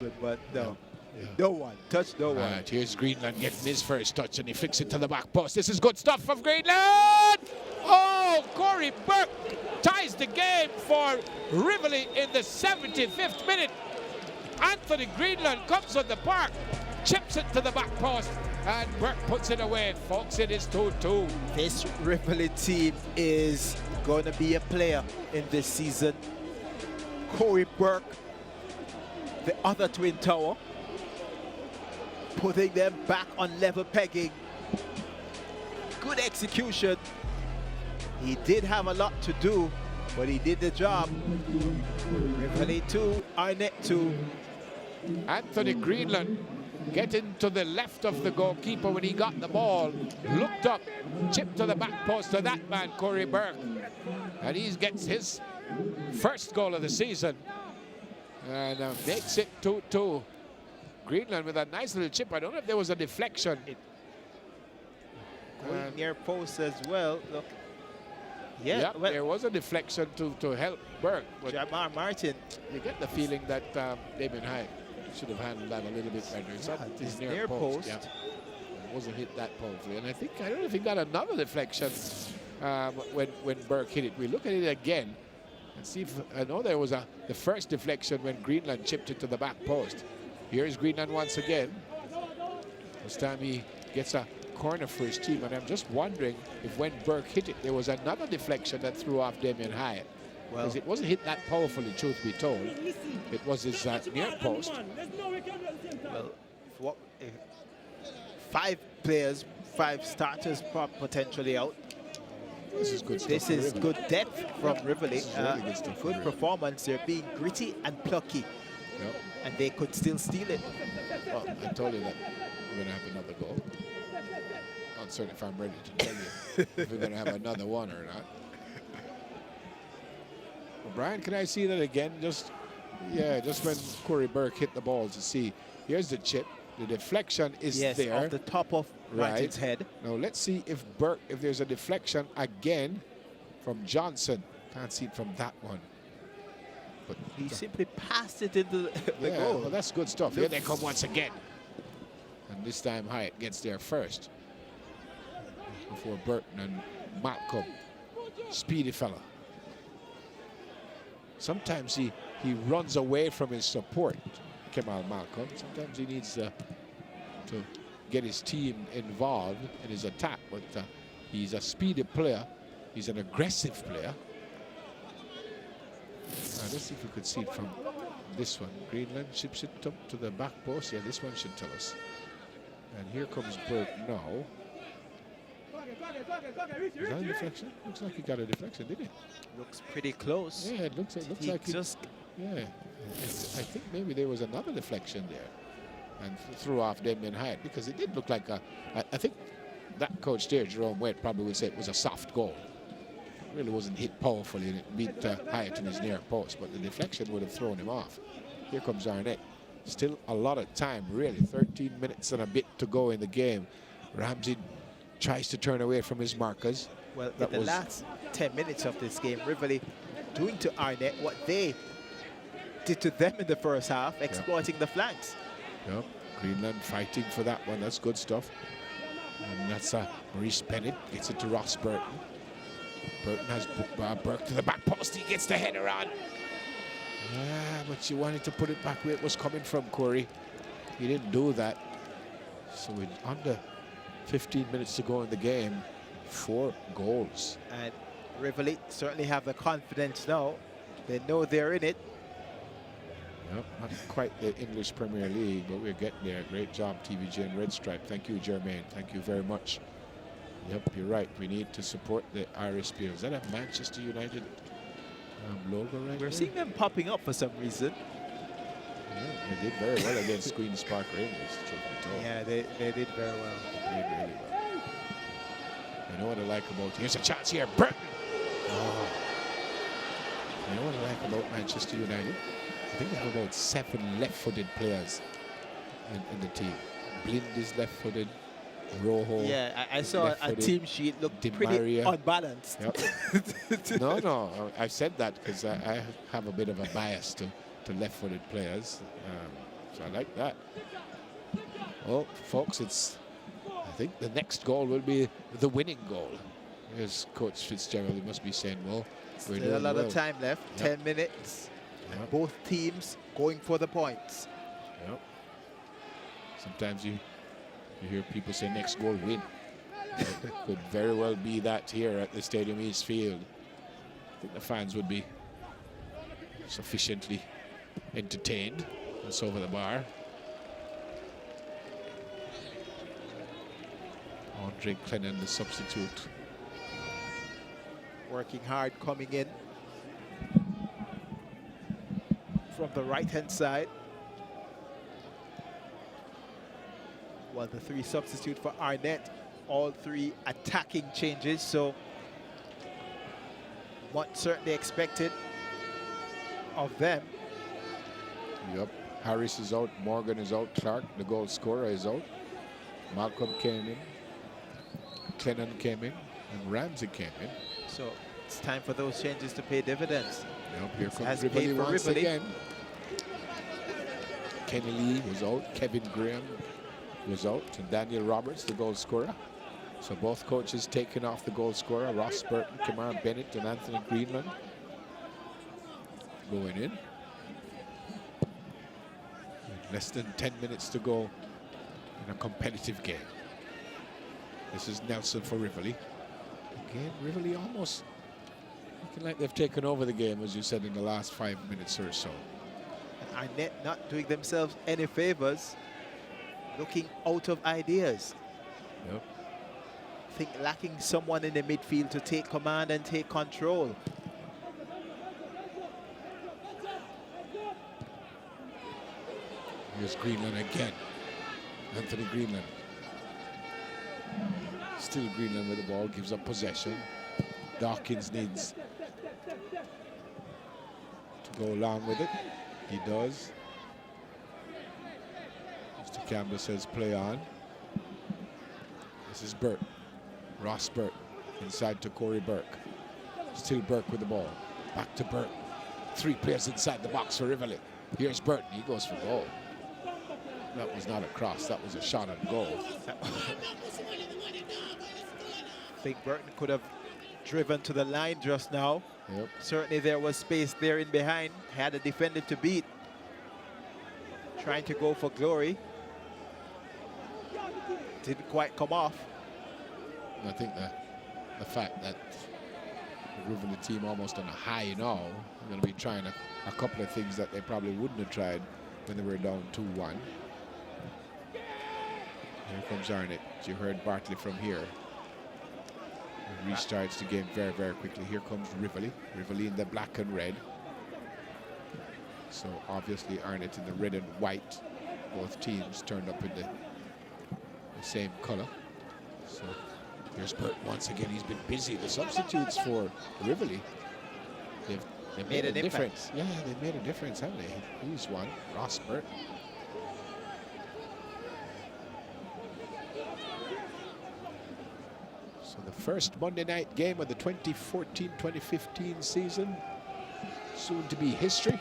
but no. Yeah. No one. Touch no one. Right, here's Greenland getting his first touch, and he flicks it to the back post. This is good stuff from Greenland! Oh, Corey Burke ties the game for Rivoli in the 75th minute. Anthony Greenland comes on the park, chips it to the back post, and Burke puts it away. Folks, it is 2-2. This Rivoli team is going to be a player in this season. Corey Burke, the other twin tower, putting them back on level pegging. Good execution. He did have a lot to do, but he did the job. Rivoli 2, Arrent 2. Anthony Greenland getting to the left of the goalkeeper when he got the ball, looked up, chipped to the back post to that man, Corey Burke. And he gets his first goal of the season and makes it 2-2. Greenland with a nice little chip. I don't know if there was a deflection. Going near post as well. Look. Yeah, well, there was a deflection to help Burke. But Jamar Martin. you get the feeling that Damien Hyde should have handled that a little bit better. It's not his near post. Yeah. It wasn't hit that powerfully. And I don't know if he got another deflection when Burke hit it. We look at it again and see if, I know there was the first deflection when Greenland chipped it to the back post. Here's Greenland once again. This time he gets a corner for his team, and I'm just wondering if when Burke hit it, there was another deflection that threw off Damien Hyde. Because it wasn't hit that powerfully, truth be told. It was his near post. Well, if 5 players, 5 starters potentially out. This is good stuff. This is good depth from Rivoli. Really good performance. They're being gritty and plucky. Yep. And they could still steal it. Well, I told you that we're going to have another goal. Not certain if I'm ready to tell you if we're going to have another one or not. Well, Brian, can I see that again? Just when Corey Burke hit the ball to see. Here's the chip. The deflection is there. Off the top of Martin's head. Now let's see if there's a deflection again from Johnson. Can't see it from that one. But he simply passed it into the goal. Well, that's good stuff. Here they come once again. And this time Hyatt gets there first. Before Burton and Malcolm. Speedy fella. Sometimes he runs away from his support, Kemal Malcolm. Sometimes he needs to get his team involved in his attack. But he's a speedy player. He's an aggressive player. Let's see if we could see it from this one. Greenland chips it up to the back post. Yeah, this one should tell us. And here comes Burke now. Is that a deflection? Looks like he got a deflection, didn't it? Looks pretty close. Yeah, it looks like he just. Yeah, I think maybe there was another deflection there, and threw off Damien Hyde, because it did look like I think that coach there, Jerome Wade, probably would say it was a soft goal. It really wasn't hit powerfully, and it beat Hyatt in his near post, but the deflection would have thrown him off. Here comes Arrent. Still a lot of time, really. 13 minutes and a bit to go in the game. Ramsey tries to turn away from his markers. Well, in the last 10 minutes of this game, Rivoli doing to Arrent what they did to them in the first half, exploiting the flanks. Yep, Greenland fighting for that one. That's good stuff. And that's Maurice Bennett gets it to Ross Burton. Burton has Burke to the back post. He gets the header on. But you wanted to put it back where it was coming from, Corey. He didn't do that. So with under 15 minutes to go in the game, 4 goals. And Rivoli certainly have the confidence now. They know they're in it. Yep, not quite the English Premier League, but we're getting there. Great job, TVG and Red Stripe. Thank you, Jermaine. Thank you very much. Yep, you're right. We need to support the RSPL. Is that a Manchester United logo right We're there? seeing them popping up for some reason. Yeah, they did very well against Queen's Park Rangers, truth be told. Yeah, they did very well. They played really well. You know what I like about... Here's a chance here, Burton! Oh. You know what I like about Manchester United? I think they have about 7 left-footed players in the team. Blind is left-footed. Rojo. Yeah, I saw a team sheet look pretty unbalanced. Yep. No, I said that because I have a bit of a bias to left-footed players. So I like that. Well, folks, I think the next goal will be the winning goal. Here's Coach Fitzgerald. He must be saying, well, we're Still doing a lot well. of time left, Yep. 10 minutes. Yep. And both teams going for the points. Yep. Sometimes you hear people say next goal win. It could very well be that here at the Stadium East Field. I think the fans would be sufficiently entertained. That's over the bar. Andre Clennon, the substitute. Working hard, coming in from the right-hand side. Well, the three substitute for Arrent, all three attacking changes, so what certainly expected of them. Yep. Harris is out, Morgan is out, Clark, the goal scorer, is out. Malcolm came in, Clennon came in, and Ramsey came in. So it's time for those changes to pay dividends. Yep, here comes Has Rivoli paid for once Rivoli. again. Kenny Lee was out, Kevin Graham was out, and Daniel Roberts, the goal scorer. So both coaches taking off the goal scorer, Ross Burton, Kamar Bennett, and Anthony Greenland going in. Less than 10 minutes to go in a competitive game. This is Nelson for Rivoli. Again, Rivoli almost looking like they've taken over the game, as you said, in the last 5 minutes or so. Arrent not doing themselves any favors, looking out of ideas. Yep. I think lacking someone in the midfield to take command and take control. Here's Greenland again. Anthony Greenland. Still Greenland with the ball, gives up possession. Dawkins needs to go along with it. He does. Mr. Campbell says play on. This is Burke. Ross Burke inside to Corey Burke. Still Burke with the ball. Back to Burke. Three players inside the box for Rivoli. Here's Burton. He goes for goal. That was not a cross. That was a shot on goal. I think Burton could have driven to the line just now. Yep. Certainly there was space there in behind. Had a defender to beat. Trying to go for glory. Didn't quite come off. I think the fact that the Rivoli team almost on a high now, are going to be trying a couple of things that they probably wouldn't have tried when they were down 2-1. Here comes Arnett. You heard Bartley from here. He restarts the game very, very quickly. Here comes Rivoli. Rivoli in the black and red. So obviously Arnett in the red and white. Both teams turned up in the same color. So here's Burt once again. He's been busy. The substitutes for Rivoli, they've made a difference. Yeah, they've made a difference, haven't they? Who's one? Ross Burt. So the first Monday night game of the 2014-2015 season, soon to be history.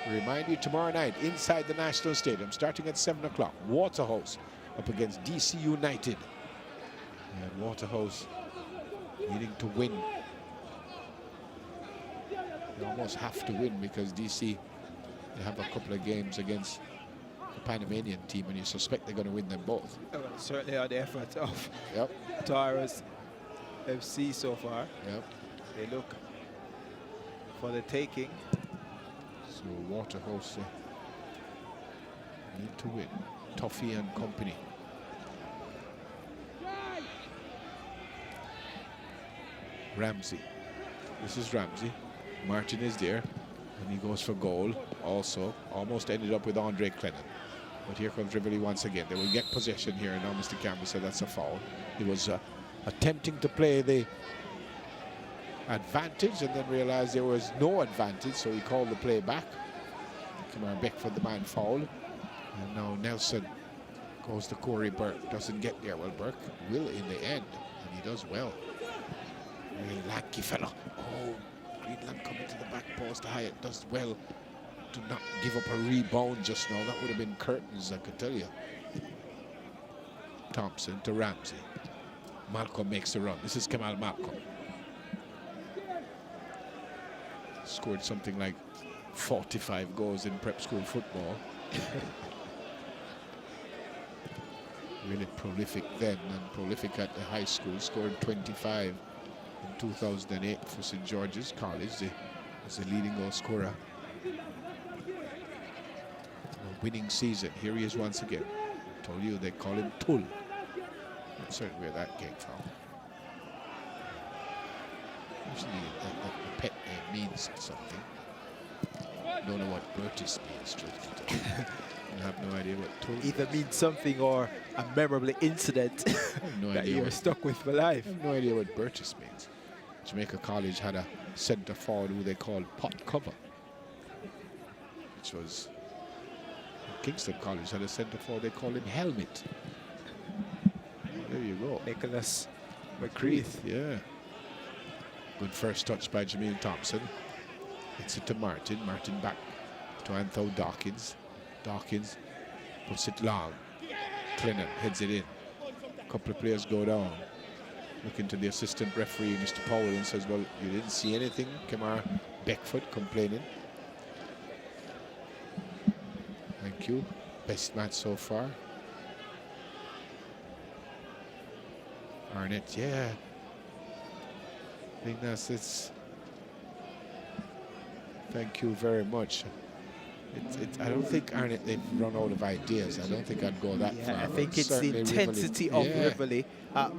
We remind you, tomorrow night inside the National Stadium, starting at 7 o'clock, Waterhouse up against DC United. And Waterhouse needing to win. They almost have to win because DC, they have a couple of games against the Panamanian team, and you suspect they're going to win them both. Well, certainly are the efforts of Yep. Tara's FC so far. Yep. They look for the taking. So Waterhouse need to win. Toffee and company. Ramsey. This is Ramsey. Martin is there, and he goes for goal. Also, almost ended up with Andre Clennon. But here comes Rivoli once again. They will get possession here, and now Mr. Campbell said that's a foul. He was attempting to play the advantage and then realized there was no advantage, so he called the play back. Kamar Beck for the man foul. And now Nelson goes to Corey Burke. Doesn't get there. Well, Burke will in the end, and he does well. Really lanky fella. Oh, Greenland coming to the back post. Hyatt does well. to not give up a rebound just now. That would have been curtains, I could tell you. Thompson to Ramsey. Malcolm makes the run. This is Kamal Malcolm. Scored something like 45 goals in prep school football. Really prolific then and prolific at the high school. Scored 25 in 2008 for St. George's College. As the leading goal scorer. A winning season. Here he is once again. I told you they call him Tull. Not certain where that came from. Usually the pet name means something. Don't know what Burtis means, truth be told. I have no idea what Tull Either means something or a memorable incident that you're stuck with for life. I have no idea what Burtis means. Jamaica College had a centre forward who they called Pot Cover, which was Kingston College had a centre forward they called him Helmet. There you go. Nicholas McCreath. Yeah. Good first touch by Jameel Thompson. Hits it to Martin. Martin back to Anthony Dawkins. Dawkins puts it long. Clennon heads it in. A couple of players go down. Looking to the assistant referee, Mr. Powell, and says, well, you didn't see anything. Kamara Beckford complaining. Thank you. Best match so far. Arrent, yeah. I think it's. Thank you very much. I don't think Arrent, they've run out of ideas. I don't think I'd go that far. I think it's certainly the intensity of Rivoli.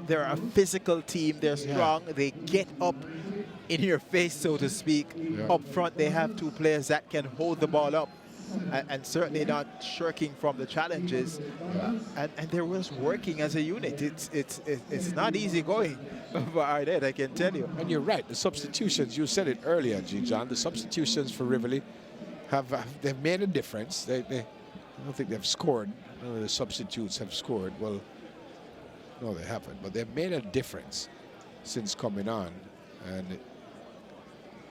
They're a physical team. They're strong. They get up in your face, so to speak. Up front, they have two players that can hold the ball up and certainly not shirking from the challenges. And they're just working as a unit. It's not easy going for Arrent, I can tell you. And you're right. The substitutions, you said it earlier, G. John. The substitutions for Rivoli they've made a difference. I don't think they've scored. None of the substitutes have scored. Well, no, they haven't. But they've made a difference since coming on. And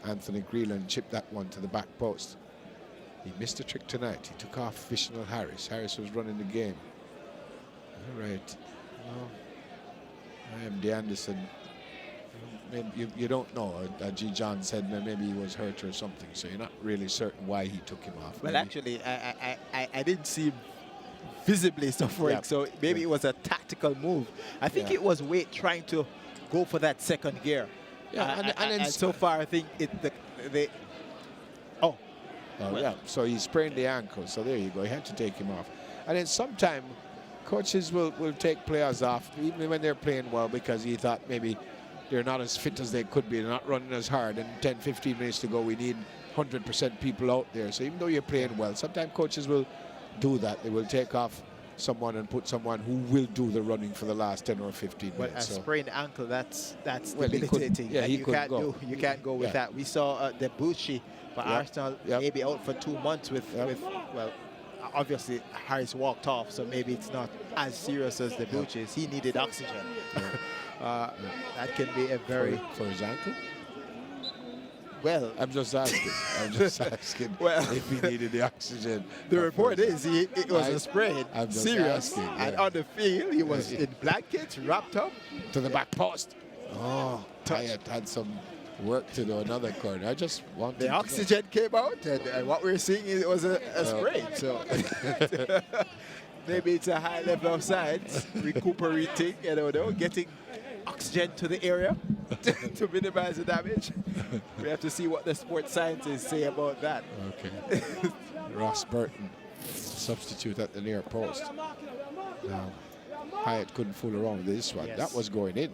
Anthony Greeland chipped that one to the back post. He missed a trick tonight. He took off Vishnal Harris. Harris was running the game. All right. Well, I am the Anderson. Maybe you don't know. G. John said maybe he was hurt or something, so you're not really certain why he took him off. Well, maybe. actually, I didn't see him visibly suffering, so maybe it was a tactical move. I think it was Wade trying to go for that second gear. Yeah, and so far, I think yeah, so he sprained the ankle, so there you go. He had to take him off. And then sometime coaches will take players off, even when they're playing well, because he thought maybe they're not as fit as they could be. They're not running as hard. And 10, 15 minutes to go, we need 100% people out there. So even though you're playing well, sometimes coaches will do that. They will take off someone and put someone who will do the running for the last 10 or 15 minutes. But a sprained ankle, that's Well, debilitating. you can't go with that. We saw Debuchy for Arsenal maybe out for 2 months with well, obviously Harris walked off, so maybe it's not as serious as Debuchy's. He needed oxygen. That can be a very for his ankle. Well, I'm just asking. Well, if he needed the oxygen. The report is it was a sprain, I'm just serious, asking, and on the field he was in blankets, wrapped up to the back post. Oh, I had some work to do another corner. I just wanted the oxygen came out, and what we're seeing is it was a sprain. So maybe it's a high level of science, recuperating, getting oxygen to the area to minimize the damage. We have to see what the sports scientists say about that. Okay. Ross Burton, substitute at the near post. Now, Hyatt couldn't fool around with this one. Yes. That was going in.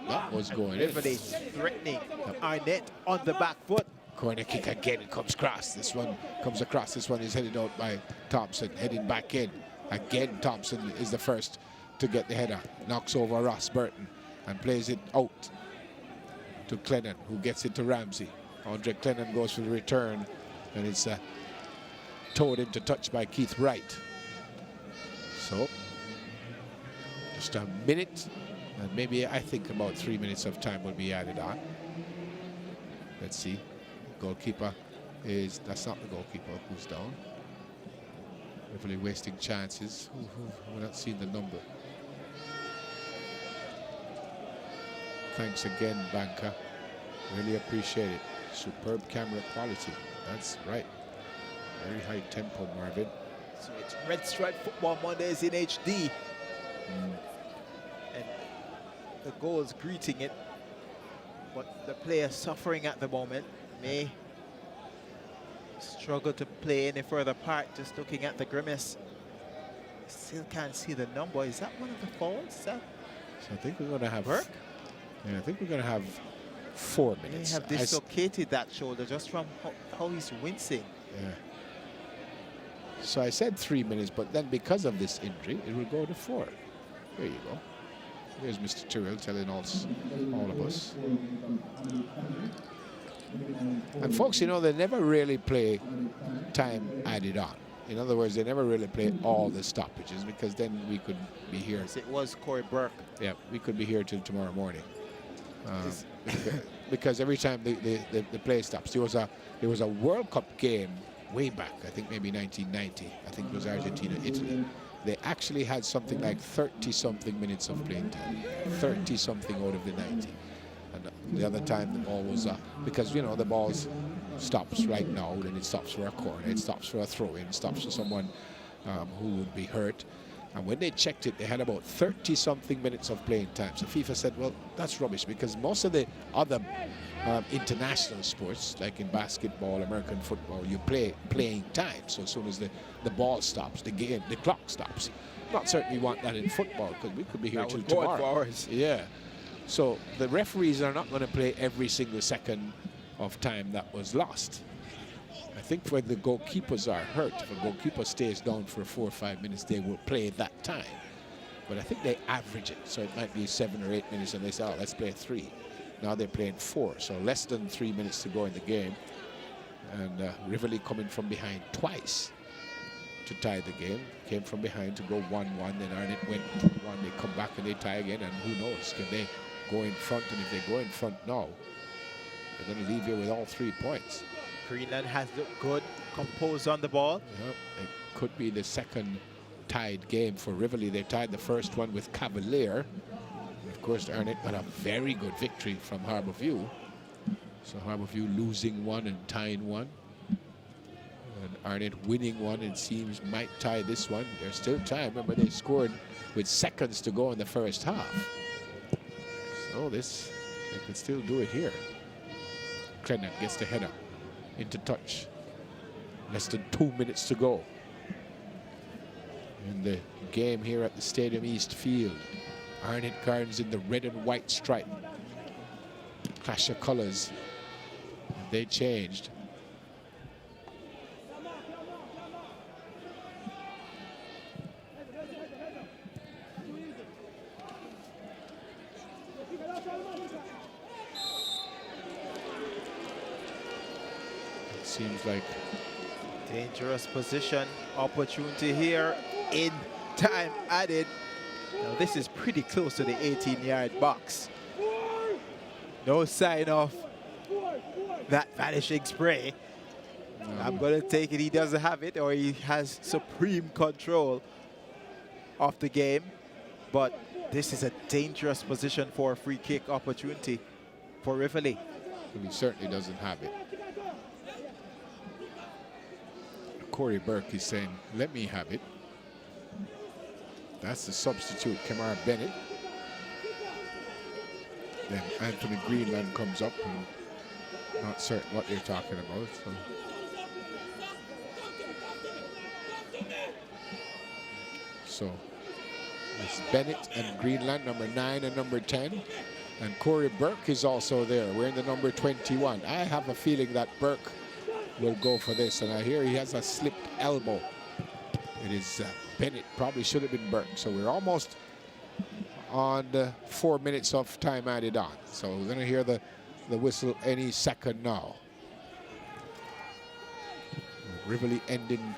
That was going in. Threatening Arnett on the back foot. Corner kick again. It comes across. This one comes across. This one is headed out by Thompson. Heading back in. Again, Thompson is the first to get the header. Knocks over Ross Burton and plays it out to Clennon, who gets it to Ramsey. Andre Clennon goes for the return, and it's towed into touch by Keith Wright. So, just a minute, and maybe I think about 3 minutes of time will be added on. Let's see. Goalkeeper is, that's not the goalkeeper who's down. Rivoli wasting chances. We're not seeing the number. Thanks again, Banker. Really appreciate it. Superb camera quality. That's right. Very high tempo, Marvin. So it's Red Stripe Football Mondays in HD. And the goals greeting it. But the player suffering at the moment may struggle to play any further part, just looking at the grimace. Still can't see the number. Is that one of the fouls? Is that so I think we're going to have work? Yeah, I think we're going to have 4 They minutes. have dislocated that shoulder just from how he's wincing. Yeah. So I said 3 minutes, but then because of this injury, it will go to 4. There you go. Here's Mr. Tyrrell telling all of us. And folks, you know, they never really play time added on. In other words, they never really play all the stoppages, because then we could be here. Yes, it was Corey Burke. Yeah, we could be here till tomorrow morning. Because every time the play stops, there was a World Cup game way back, I think maybe 1990. I think it was Argentina, Italy. They actually had something like 30-something minutes of playing time, 30-something out of the 90. And the other time the ball was because, you know, the ball stops right now, then it stops for a corner, it stops for a throw-in, it stops for someone who would be hurt. And when they checked it, they had about 30-something minutes of playing time. So FIFA said, well, that's rubbish, because most of the other international sports, like in basketball, American football, you play playing time. So as soon as the ball stops, the clock stops. Not certain we want that in football, because we could be here till tomorrow. Yeah. So the referees are not going to play every single second of time that was lost. I think when the goalkeepers are hurt, if a goalkeeper stays down for 4 or 5 minutes, they will play that time. But I think they average it. So it might be 7 or 8 minutes, and they say, oh, let's play 3. Now they're playing 4, so less than 3 minutes to go in the game. And Rivoli coming from behind twice to tie the game. Came from behind to go 1-1, then Arrent went 2-1. They come back and they tie again, and who knows, can they go in front? And if they go in front now, they're going to leave here with all 3 points. Greenland has looked good, composed on the ball. Yep, it could be the second tied game for Rivoli. They tied the first one with Cavalier. And of course, Arrent got a very good victory from Harbourview. So Harbourview losing 1 and tying 1. And Arrent winning 1, and seems might tie this one. There's still time. Remember, they scored with seconds to go in the first half. So they can still do it here. Crennan gets the header into touch. Less than 2 minutes to go in the game here at the Stadium East Field. Arrent Gardens in the red and white stripe. Clash of colours. They changed. Seems like dangerous position, opportunity here in time added. Now this is pretty close to the 18-yard box. No sign of that vanishing spray. I'm going to take it he doesn't have it, or he has supreme control of the game. But this is a dangerous position for a free kick opportunity for Rivoli. Well, he certainly doesn't have it. Corey Burke is saying, let me have it. That's the substitute, Kamar Bennett. Then Anthony Greenland comes up, and not certain what they're talking about. So it's Bennett and Greenland, number 9 and number 10. And Corey Burke is also there, wearing the number 21. I have a feeling that Burke will go for this, and I hear he has a slipped elbow. It is Bennett, probably should have been Burke. So we're almost on the 4 minutes of time added on. So we're going to hear the whistle any second now. Rivoli ending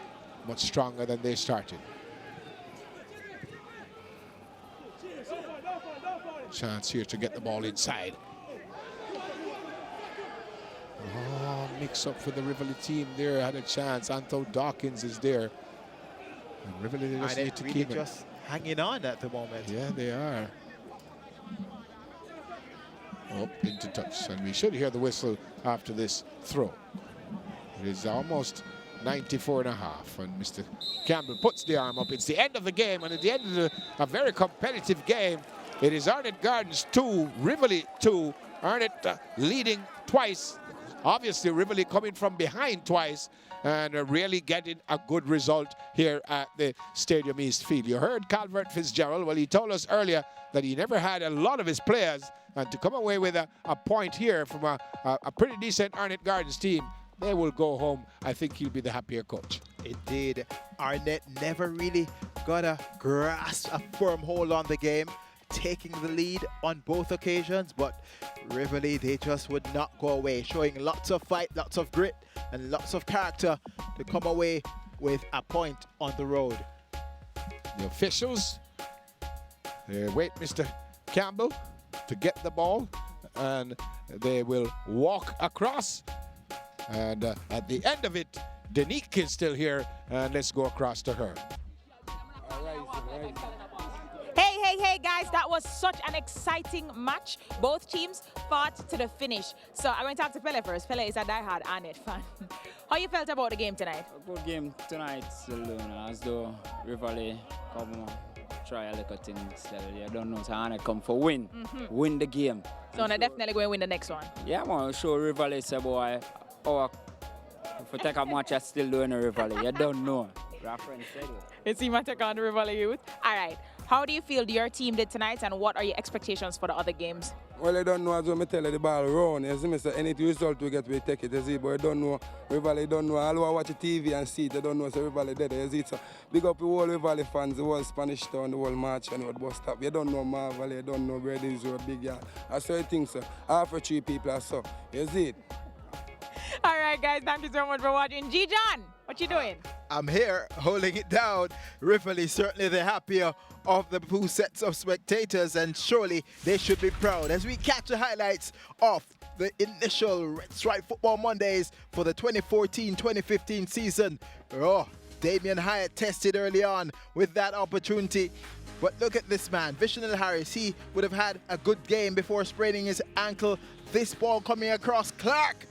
much stronger than they started. Chance here to get the ball inside. Oh, mix-up for the Rivoli team there. Had a chance. Anto Dawkins is there. And Rivoli, they just need to really keep it. just hanging on at the moment. Yeah, they are. Up into touch, and we should hear the whistle after this throw. It is almost 94 and a half, and Mr. Campbell puts the arm up. It's the end of the game, and at the end of a very competitive game, it is Arrent Gardens 2, Rivoli 2. Arrent leading twice. Obviously, Rivoli coming from behind twice, and really getting a good result here at the Stadium East Field. You heard Calvert Fitzgerald. Well, he told us earlier that he never had a lot of his players, and to come away with a point here from a pretty decent Arrent Gardens team, they will go home. I think he'll be the happier coach. Indeed, Arrent never really got a grasp, a firm hold on the game, taking the lead on both occasions, but Rivoli, they just would not go away, showing lots of fight, lots of grit, and lots of character to come away with a point on the road. The officials, they wait Mr. Campbell to get the ball, and they will walk across. And at the end of it, Denique is still here, and let's go across to her. Hey guys, that was such an exciting match. Both teams fought to the finish. So I'm going to talk to Pele first. Pele is a diehard Arrent fan. How you felt about the game tonight? A good game tonight, as though Rivoli come try a little thing slightly. I don't know, so Arrent come for win. Win the game. So they're definitely going to win the next one. Yeah, man, show Rivoli say, boy, if we take a match, I still doing a Rivoli. You don't know. Our friend said it. It's him take on the Rivoli youth. All right. How do you feel your team did tonight, and what are your expectations for the other games? Well, I don't know, as I tell you, the ball run. You see me say, any result we get, we take it, you see, but I don't know, Rivoli don't know. All who watch the TV and see it, they don't know, so Rivoli dead, you see. So big up the whole Rivoli fans, the whole Spanish town, the whole march, and what bus stop. You don't know Marvel, you don't know where this road, big yard. I saw things, so half of 3 people I saw. You see it? All right, guys, thank you so much for watching. G-John, what you doing? I'm here holding it down. Rivoli certainly the happier of the 2 sets of spectators, and surely they should be proud as we catch the highlights of the initial Red Stripe Football Mondays for the 2014-2015 season. Oh, Damien Hyatt tested early on with that opportunity. But look at this man, Vishnal Harris. He would have had a good game before spraining his ankle. This ball coming across, Clark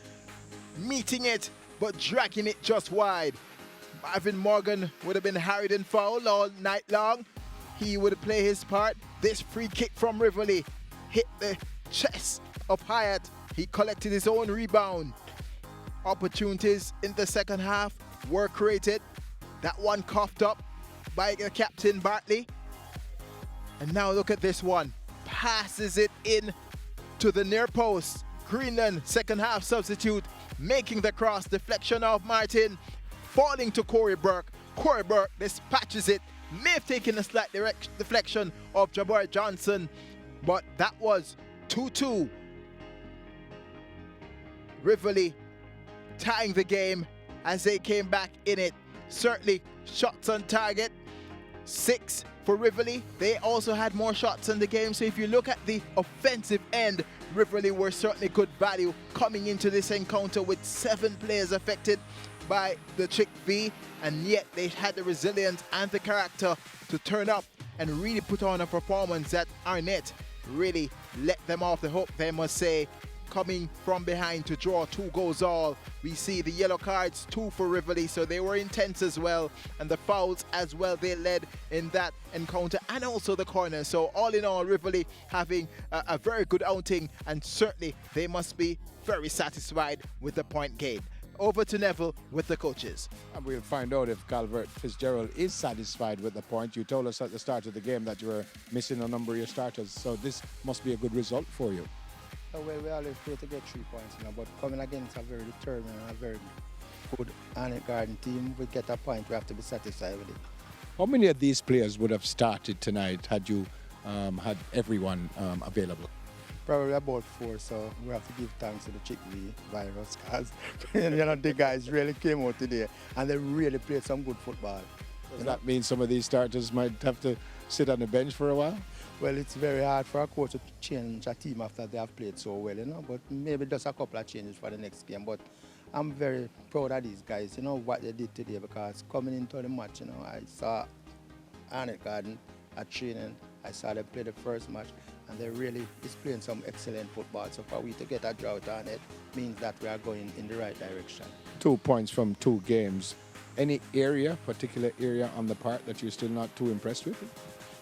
meeting it, but dragging it just wide. Marvin Morgan would have been harried and fouled all night long. He would play his part. This free kick from Rivoli hit the chest of Hyatt. He collected his own rebound. Opportunities in the second half were created. That one coughed up by the captain Bartley. And now look at this one. Passes it in to the near post. Greenland, second half substitute, making the cross. Deflection of Martin, falling to Corey Burke. Corey Burke dispatches it. May have taken a slight deflection of Jabbar Johnson, but that was 2-2. Rivoli tying the game as they came back in it. Certainly shots on target, 6 for Rivoli. They also had more shots in the game, so if you look at the offensive end, Rivoli were certainly good value coming into this encounter with 7 players affected by the Chick V, and yet they had the resilience and the character to turn up and really put on a performance that Arrent really let them off the hook, they must say. Coming from behind to draw 2 goals all. We see the yellow cards, 2 for Rivoli, so they were intense as well, and the fouls as well, they led in that encounter, and also the corner. So all in all, Rivoli having a very good outing, and certainly they must be very satisfied with the point gain. Over to Neville with the coaches. And we'll find out if Calvert Fitzgerald is satisfied with the point. You told us at the start of the game that you were missing a number of your starters, so this must be a good result for you. Well, we always play to get 3 points, but coming against a very determined and a very good Arrent Garden team, we get a point, we have to be satisfied with it. How many of these players would have started tonight had you had everyone available? Probably about 4, so we have to give thanks to the Chick V virus, because the guys really came out today and they really played some good football. Does that mean some of these starters might have to sit on the bench for a while? Well, it's very hard for a coach to change a team after they have played so well, but maybe just a couple of changes for the next game. But I'm very proud of these guys, you know, what they did today, because coming into the match, you know, I saw Arrent Garden at training. I saw them play the first match, and they really displaying some excellent football. So for we to get a drought on it means that we are going in the right direction. 2 points from 2 games. Any particular area on the part that you're still not too impressed with?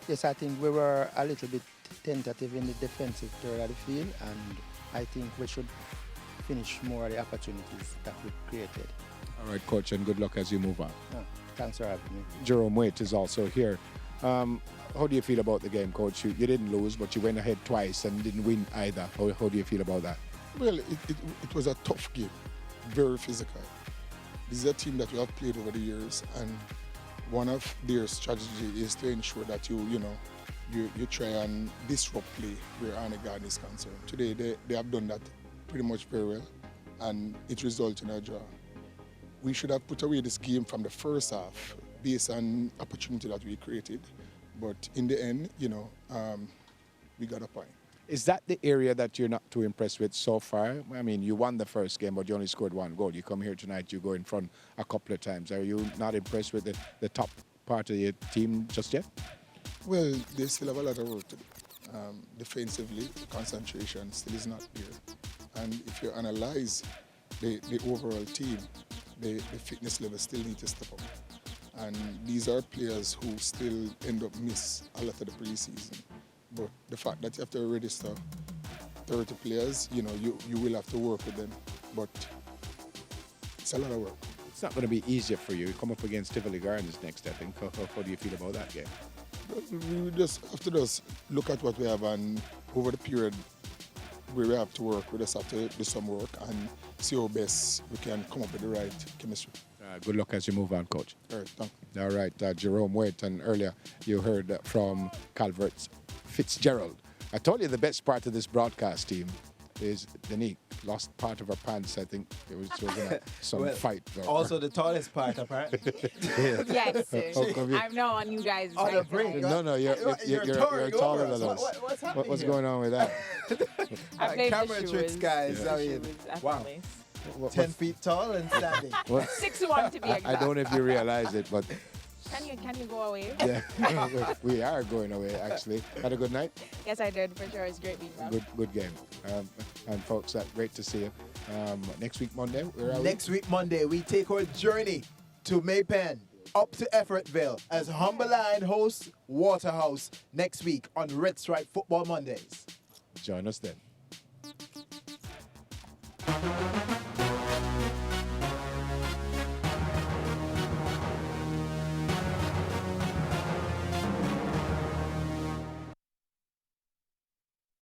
Yes, I think we were a little bit tentative in the defensive third of the field, and I think we should finish more of the opportunities that we created. All right, Coach, and good luck as you move on. Thanks for having me. Jerome Waite is also here. How do you feel about the game, Coach? You didn't lose, but you went ahead twice and didn't win either. How do you feel about that? Well, it was a tough game, very physical. This is a team that we have played over the years, and one of their strategy is to ensure that you try and disrupt play where Arrent Garden is concerned. Today, they have done that pretty much very well, and it resulted in a draw. We should have put away this game from the first half based on opportunity that we created, but in the end, we got a point. Is that the area that you're not too impressed with so far? I mean, you won the first game, but you only scored 1 goal. You come here tonight, you go in front a couple of times. Are you not impressed with the top part of your team just yet? Well, they still have a lot of work to do. Defensively, concentration still is not there. And if you analyze the overall team, the fitness level still needs to step up. And these are players who still end up miss a lot of the preseason. But the fact that you have to register 30 players, you will have to work with them. But it's a lot of work. It's not going to be easier for you. You come up against Rivoli Gardens next, I think. How do you feel about that game? We just have to look at what we have, and over the period where we have to work, we just have to do some work and see how best we can come up with the right chemistry. Good luck as you move on, Coach. All right, thank you. All right, Jerome Waite, and earlier you heard from Calvert Fitzgerald. I told you the best part of this broadcast team is Danique lost part of her pants. I think it was in some fight. Also the tallest part, apparently. Yes, I'm not on you guys. On the brink. No, you're taller than us. What's happening What's here? going on with that? Camera tricks, guys. Yeah. I mean, wow. 10 feet tall and standing. 6'1" to be exact. I don't know if you realize it, but Can you go away? yeah, we are going away, actually. Had a good night? Yes, I did, for sure. It's great being back. Good game. And folks, great to see you. Next week, Monday, where are we? Next week, Monday, we take our journey to Maypen, up to Everettville, as Humberline hosts Waterhouse next week on Red Stripe Football Mondays. Join us then.